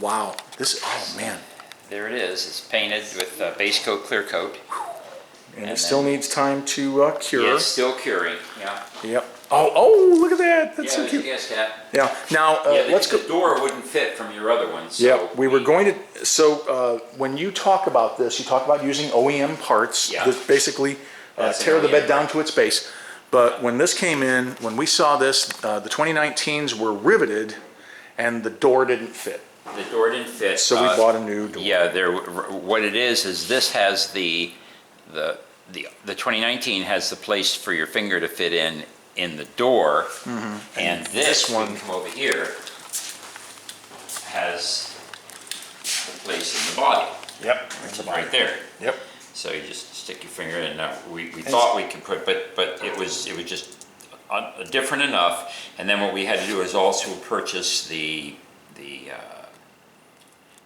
Wow. This, oh man. There it is. It's painted with base coat, clear coat. And it still needs time to cure. Yeah, it's still curing. Yeah. Yep. Oh, look at that. That's so cute. Yes, Cat. Yeah. Now, let's go. The door wouldn't fit from your other ones. Yeah, So we were going to, so when you talk about this, you talk about using OEM parts that basically tear the bed down to its base. But when this came in, when we saw this, the 2019s were riveted and the door didn't fit. The door didn't fit. So we bought a new door. Yeah, what it is this has the 2019 has the place for your finger to fit in the door, and this one, come over here, has the place in the body. Yep. It's right there. Yep. So you just stick your finger in. Now we thought we could put, but it was just different enough. And then what we had to do is also purchase the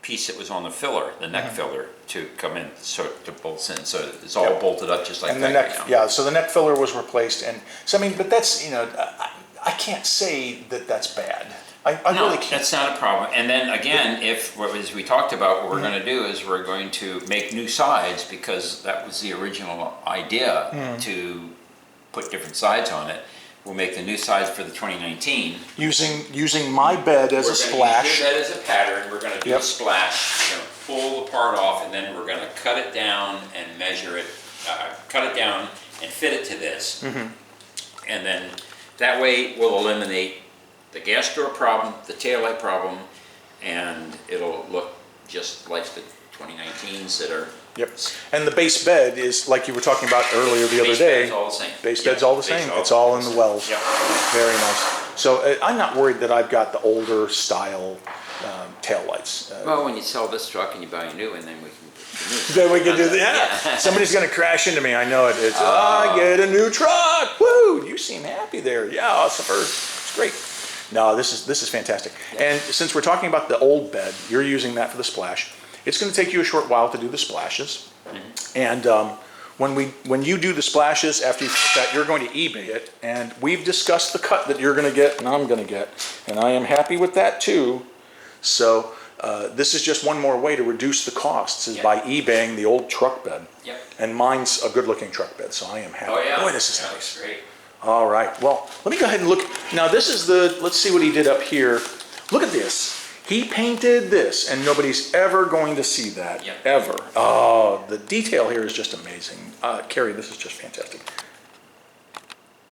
piece that was on the filler, the neck filler, to come in, so to bolts in. So it's all bolted up just like and that. the neck, yeah. So the neck filler was replaced, and so I mean, but that's I can't say that that's bad. I really can't. That's not a problem. And then again, as we talked about, what we're going to do is we're going to make new sides, because that was the original idea, to put different sides on it. We'll make the new sides for the 2019. Using my bed as a splash. Use your bed as a pattern. We're going to do a splash. We're going to pull the part off, and then we're going to cut it down and measure it, cut it down and fit it to this. And then that way we'll eliminate the gas door problem, the taillight problem, and it'll look just like the 2019s that are. Yep. And the base bed is, like you were talking about earlier the other day. Base bed's all the same. Base bed's all the same. It's all in the wells. Yep. Very nice. So I'm not worried that I've got the older style taillights. Well, when you sell this truck and you buy a new one, then we can. Then we can do that. Yeah. Somebody's going to crash into me. I know it. It's, I get a new truck. Woo! You seem happy there. Yeah, it's great. No, this is fantastic. Yeah. And since we're talking about the old bed, you're using that for the splash. It's going to take you a short while to do the splashes. And when you do the splashes, after you finish that, you're going to eBay it. And we've discussed the cut that you're going to get and I'm going to get. And I am happy with that too. So this is just one more way to reduce the costs, is by eBaying the old truck bed. Yep. And mine's a good looking truck bed, so I am happy. Oh yeah. Boy, this is nice. Great. All right, well, let me go ahead and look. Now this is let's see what he did up here. Look at this. He painted this, and nobody's ever going to see that, ever. Oh, the detail here is just amazing. Kerry, this is just fantastic.